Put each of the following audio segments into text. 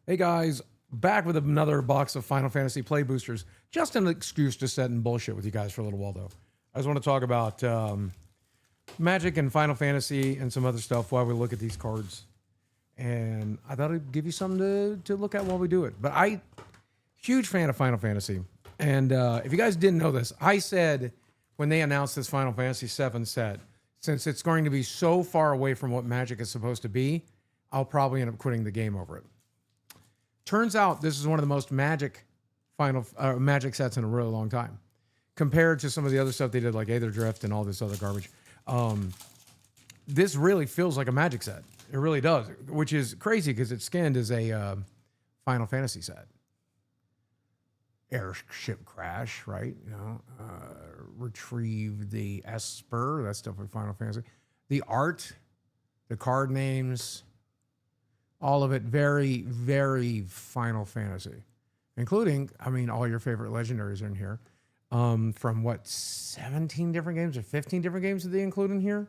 Hey guys, back with another box of Final Fantasy Play Boosters. Just an excuse to sit and bullshit with you guys for a little while, though. I just want to talk about Magic and Final Fantasy and some other stuff while we look at these cards. And I thought I'd give you something to look at while we do it. But huge fan of Final Fantasy. And if you guys didn't know this, I said when they announced this Final Fantasy VII set, since it's going to be so far away from what Magic is supposed to be, I'll probably end up quitting the game over it. Turns out this is one of the most Magic Magic sets in a really long time, compared to some of the other stuff they did, like Aether Drift and all this other garbage. This really feels like a Magic set. It really does, which is crazy because it's skinned as a Final Fantasy set. Airship crash, right? You know, retrieve the Esper. That's stuff like Final Fantasy. The art, the card names, all of it very, very Final Fantasy, including, I mean, all your favorite legendaries are in here. From what, 17 different games or 15 different games that they include in here?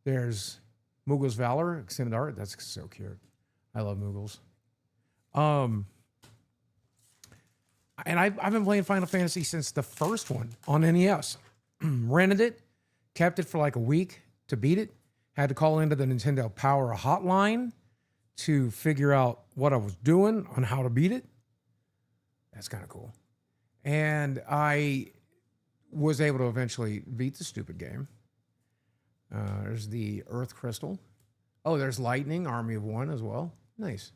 There's Moogle's Valor, extended art. That's so cute. I love Moogles. And I've been playing Final Fantasy since the first one on NES. Rented it, kept it for like a week to beat it. Had to call into the Nintendo Power hotline to figure out what I was doing on how to beat it. That's kind of cool. And I was able to eventually beat the stupid game. There's the Earth Crystal. Oh, there's Lightning, Army of One as well. Nice.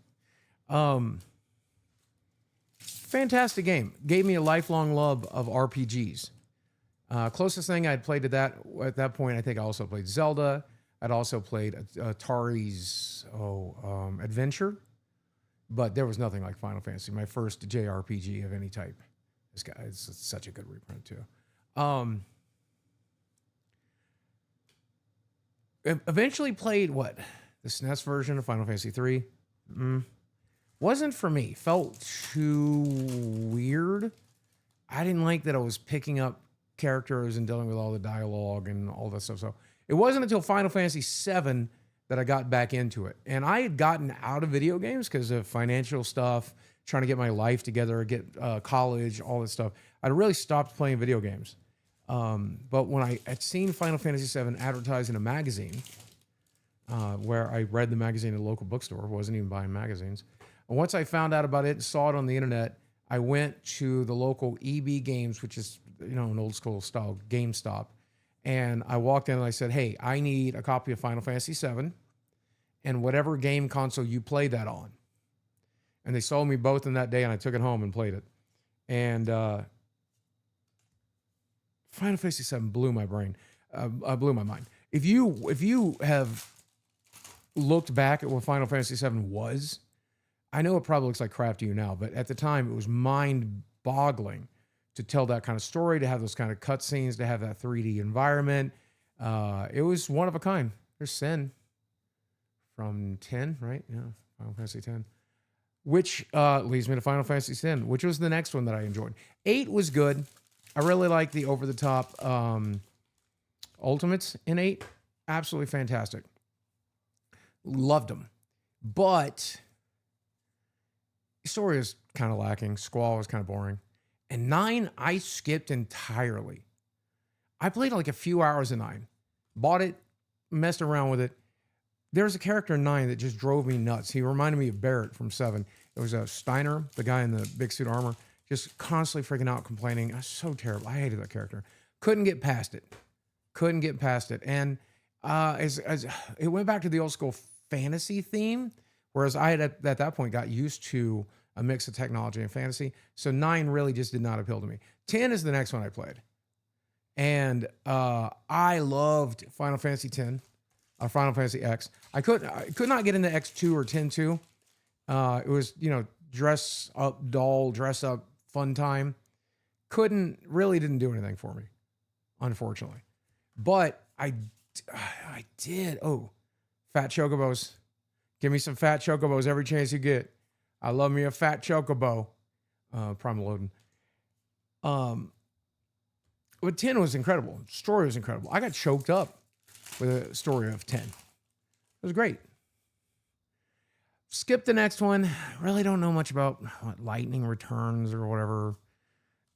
Fantastic game. Gave me a lifelong love of RPGs. Closest thing I'd played to that at that point, I think I also played Zelda. I'd also played Atari's Adventure, but there was nothing like Final Fantasy. My first JRPG of any type. This guy is such a good reprint too. Eventually played the SNES version of Final Fantasy 3. Wasn't for me. Felt too weird. I didn't like that I was picking up characters and dealing with all the dialogue and all that stuff. So it wasn't until Final Fantasy VII that I got back into it. And I had gotten out of video games because of financial stuff, trying to get my life together, get college, all this stuff. I really stopped playing video games. But when I had seen Final Fantasy VII advertised in a magazine, where I read the magazine at a local bookstore, wasn't even buying magazines. And once I found out about it and saw it on the internet, I went to the local EB Games, which is, an old school style GameStop. And I walked in and I said, hey, I need a copy of Final Fantasy VII and whatever game console you play that on. And they sold me both in that day, and I took it home and played it. And Final Fantasy VII blew my brain, blew my mind. If you have looked back at what Final Fantasy VII was, I know it probably looks like crap to you now, but at the time it was mind-boggling to tell that kind of story, to have those kind of cutscenes, to have that 3D environment. It was one of a kind. There's Sin from 10, right? Yeah, Final Fantasy X. Which leads me to Final Fantasy X, which was the next one that I enjoyed. 8 was good. I really like the over-the-top Ultimates in 8. Absolutely fantastic. Loved them. But the story is kind of lacking. Squall was kind of boring. And 9, I skipped entirely. I played like a few hours of 9. Bought it, messed around with it. There's a character in 9 that just drove me nuts. He reminded me of Barrett from 7. It was Steiner, the guy in the big suit armor, just constantly freaking out, complaining. I was so terrible. I hated that character. Couldn't get past it. And as it went back to the old school fantasy theme, whereas I had at that point got used to a mix of technology and fantasy. So 9 really just did not appeal to me. 10 is the next one I played. And I loved Final Fantasy X, Final Fantasy X. I could not get into X2 or 10-2. It was, dress up doll, dress up fun time. Didn't do anything for me, unfortunately. But I did. Oh, fat chocobos. Give me some fat chocobos every chance you get. I love me a fat chocobo. Primal loading. But 10 was incredible. The story was incredible. I got choked up with a story of 10. It was great. skip the next one. Really don't know much about what Lightning Returns or whatever.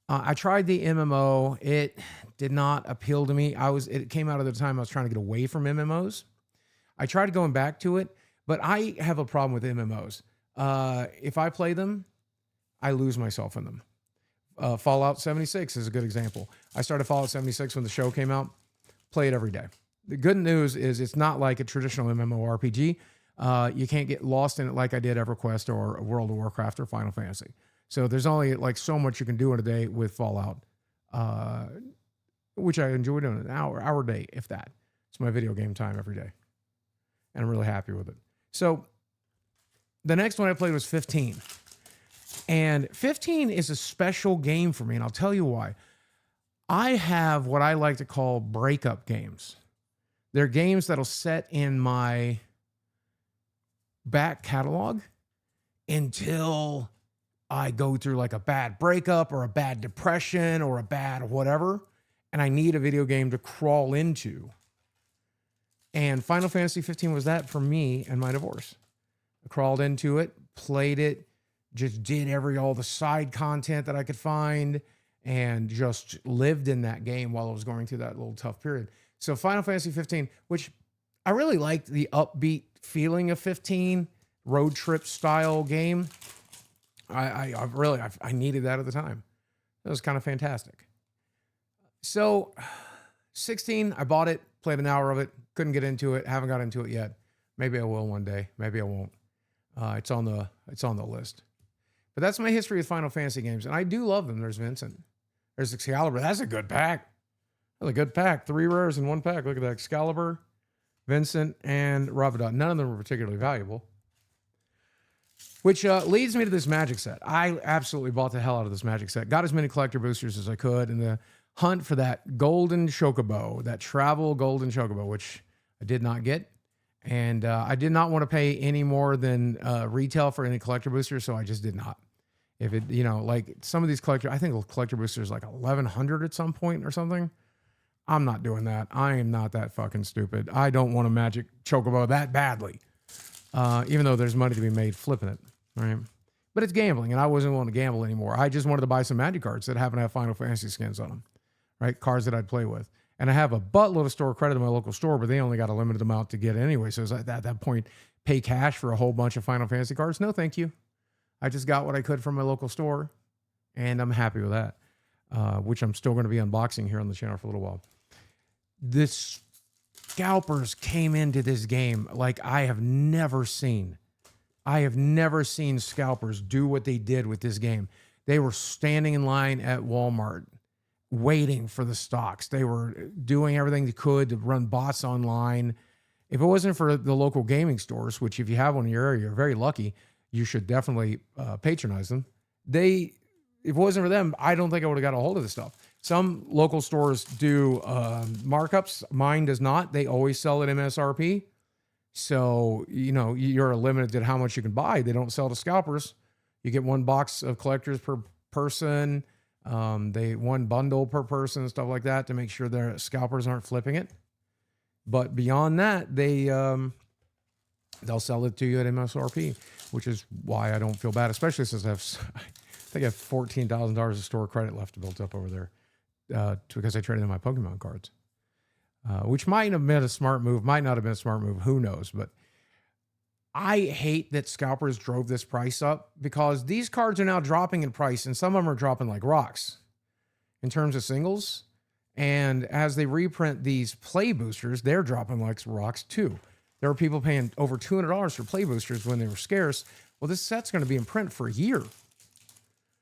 I tried the MMO. It did not appeal to me. It came out at the time I was trying to get away from MMOs. I tried going back to it, but I have a problem with MMOs. If I play them, I lose myself in them. Fallout 76 is a good example. I started Fallout 76 when the show came out. Play it every day. The good news is it's not like a traditional MMORPG. You can't get lost in it like I did EverQuest or World of Warcraft or Final Fantasy. So there's only like so much you can do in a day with Fallout, which I enjoy doing an hour a day, if that. It's my video game time every day. And I'm really happy with it. So the next one I played was 15. And 15 is a special game for me, and I'll tell you why. I have what I like to call breakup games. They're games that'll set in my back catalog until I go through like a bad breakup or a bad depression or a bad whatever, and I need a video game to crawl into. And Final Fantasy 15 was that for me and my divorce. I crawled into it, played it, just did all the side content that I could find, and just lived in that game while I was going through that little tough period. So Final Fantasy 15, which I really liked the upbeat feeling of 15, road trip style game. I needed that at the time. It was kind of fantastic. So 16, I bought it, played an hour of it, couldn't get into it, haven't got into it yet. Maybe I will one day, maybe I won't. It's on the list. But that's my history with Final Fantasy games, and I do love them. There's Vincent. There's Excalibur. That's a good pack. That's a good pack. 3 rares in one pack. Look at that. Excalibur, Vincent, and Ravadan. None of them were particularly valuable. Which leads me to this Magic set. I absolutely bought the hell out of this Magic set. Got as many collector boosters as I could in the hunt for that golden chocobo, that travel golden chocobo, which I did not get. And I did not want to pay any more than retail for any collector boosters, so I just did not. If it, like some of these I think a collector booster is like 1,100 at some point or something. I'm not doing that. I am not that fucking stupid. I don't want a Magic chocobo that badly. Even though there's money to be made flipping it, right? But it's gambling, and I wasn't willing to gamble anymore. I just wanted to buy some Magic cards that happen to have Final Fantasy skins on them, right? Cards that I'd play with. And I have a buttload of store credit in my local store, but they only got a limited amount to get anyway. So at that point, pay cash for a whole bunch of Final Fantasy cards? No, thank you. I just got what I could from my local store, and I'm happy with that, which I'm still going to be unboxing here on the channel for a little while. This scalpers came into this game like I have never seen. I have never seen scalpers do what they did with this game. They were standing in line at Walmart waiting for the stocks. They were doing everything they could to run bots online. If it wasn't for the local gaming stores, which if you have one in your area, you're very lucky, you should definitely patronize them. If it wasn't for them, I don't think I would have got a hold of this stuff. Some local stores do markups. Mine does not. They always sell at MSRP. So, you're limited to how much you can buy. They don't sell to scalpers. You get 1 box of collectors per person. They 1 bundle per person, stuff like that, to make sure their scalpers aren't flipping it. But beyond that, they'll sell it to you at MSRP, which is why I don't feel bad, especially since I think I have $14,000 of store credit left built up over there because I traded in my Pokemon cards, which might have been a smart move, might not have been a smart move, who knows. But I hate that scalpers drove this price up because these cards are now dropping in price, and some of them are dropping like rocks in terms of singles. And as they reprint these play boosters, they're dropping like rocks too. There were people paying over $200 for play boosters when they were scarce. Well, this set's going to be in print for a year.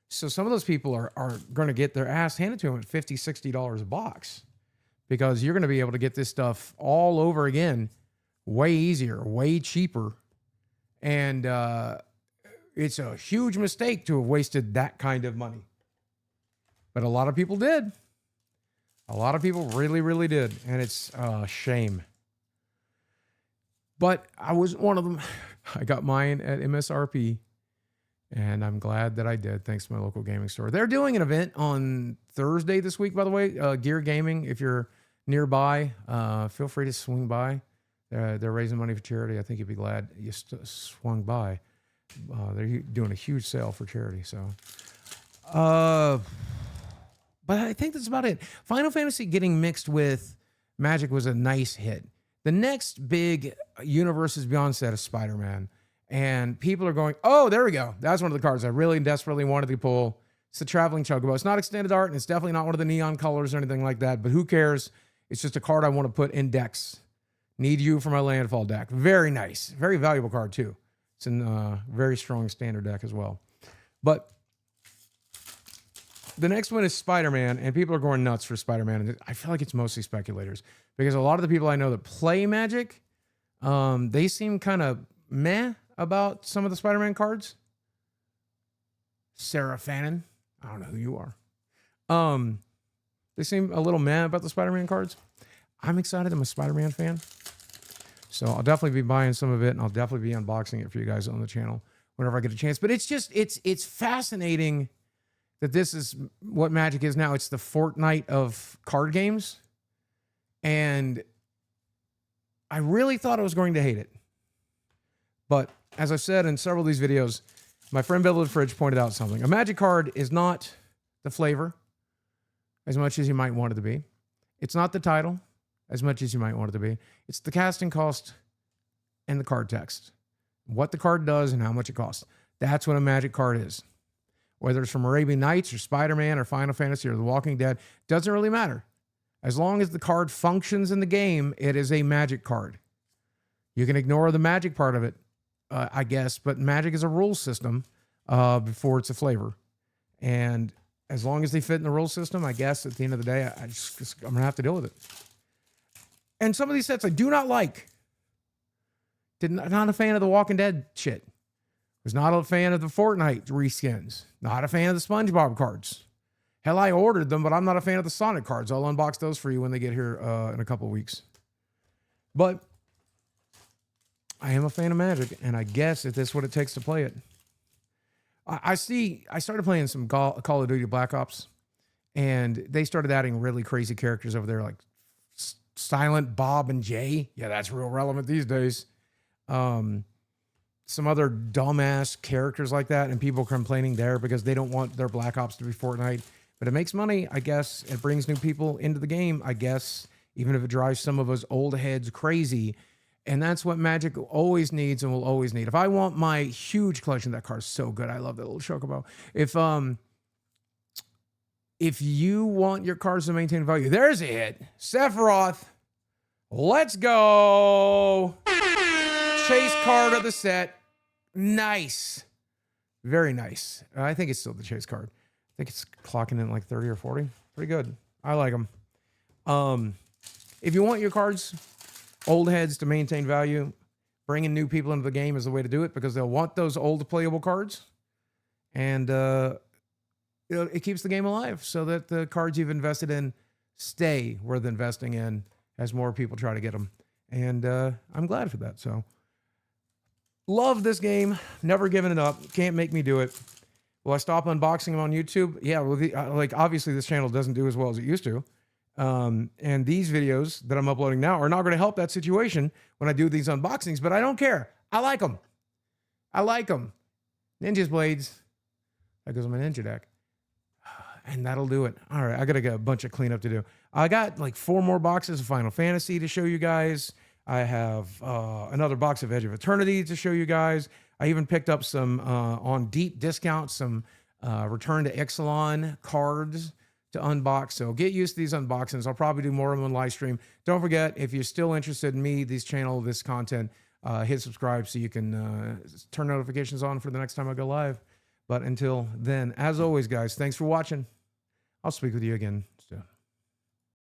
So some of those people are going to get their ass handed to them at $50, $60 a box because you're going to be able to get this stuff all over again, way easier, way cheaper. And it's a huge mistake to have wasted that kind of money. But a lot of people did. A lot of people really, really did. And it's a shame. But I wasn't one of them. I got mine at MSRP. And I'm glad that I did, thanks to my local gaming store. They're doing an event on Thursday this week, by the way. Gear Gaming, if you're nearby, feel free to swing by. They're raising money for charity. I think you'd be glad you swung by. They're doing a huge sale for charity. So, but I think that's about it. Final Fantasy getting mixed with Magic was a nice hit. The next big Universes Beyond set is Spider-Man. And people are going, oh, there we go. That's one of the cards I really desperately wanted to pull. It's the Traveling Chocobo. It's not extended art, and it's definitely not one of the neon colors or anything like that, but who cares? It's just a card I want to put in decks. Need you for my landfall deck. Very nice. Very valuable card, too. It's in a very strong standard deck as well. But the next one is Spider-Man, and people are going nuts for Spider-Man. And I feel like it's mostly speculators because a lot of the people I know that play Magic, they seem kind of meh about some of the Spider-Man cards. Sarah Fannin, I don't know who you are. They seem a little meh about the Spider-Man cards. I'm excited. I'm a Spider-Man fan. So I'll definitely be buying some of it, and I'll definitely be unboxing it for you guys on the channel whenever I get a chance. But it's just, it's fascinating that this is what Magic is now. It's the Fortnite of card games. And I really thought I was going to hate it. But as I've said in several of these videos, my friend Bevel Fridge pointed out something. A Magic card is not the flavor as much as you might want it to be. It's not the title as much as you might want it to be. It's the casting cost and the card text. What the card does and how much it costs. That's what a Magic card is. Whether it's from Arabian Nights or Spider-Man or Final Fantasy or The Walking Dead, doesn't really matter. As long as the card functions in the game, it is a Magic card. You can ignore the Magic part of it, I guess, but Magic is a rule system before it's a flavor. And as long as they fit in the rule system, I guess at the end of the day, I'm going to have to deal with it. And some of these sets I do not like. Not a fan of the Walking Dead shit. Was not a fan of the Fortnite reskins. Not a fan of the SpongeBob cards. Hell, I ordered them, but I'm not a fan of the Sonic cards. I'll unbox those for you when they get here in a couple of weeks. But I am a fan of Magic, and I guess if that's what it takes to play it. I started playing some Call of Duty Black Ops, and they started adding really crazy characters over there, like Silent Bob and Jay. Yeah, that's real relevant these days. Some other dumbass characters like that, and people complaining there because they don't want their Black Ops to be Fortnite. But it makes money, I guess. It brings new people into the game, I guess, even if it drives some of us old heads crazy. And that's what Magic always needs and will always need. If I want my huge collection, that card's so good. I love that little Chocobo. If you want your cards to maintain value, there's a hit. Sephiroth. Let's go. Chase card of the set. Nice. Very nice. I think it's still the chase card. I think it's clocking in like 30 or 40. Pretty good. I like them. If you want your cards, old heads, to maintain value, bringing new people into the game is the way to do it because they'll want those old playable cards. And it keeps the game alive so that the cards you've invested in stay worth investing in as more people try to get them. And I'm glad for that. So love this game. Never given it up. Can't make me do it. Will I stop unboxing them on YouTube? Yeah, well, like obviously this channel doesn't do as well as it used to. And these videos that I'm uploading now are not going to help that situation when I do these unboxings, but I don't care. I like them. I like them. Ninja's Blades. That goes on my Ninja deck. And that'll do it. All right, I got to get a bunch of cleanup to do. I got like 4 more boxes of Final Fantasy to show you guys. I have another box of Edge of Eternity to show you guys. I even picked up some on deep discount, some Return to Ixalan cards to unbox. So get used to these unboxings. I'll probably do more of them on live stream. Don't forget, if you're still interested in me, this channel, this content, hit subscribe so you can turn notifications on for the next time I go live. But until then, as always, guys, thanks for watching. I'll speak with you again soon.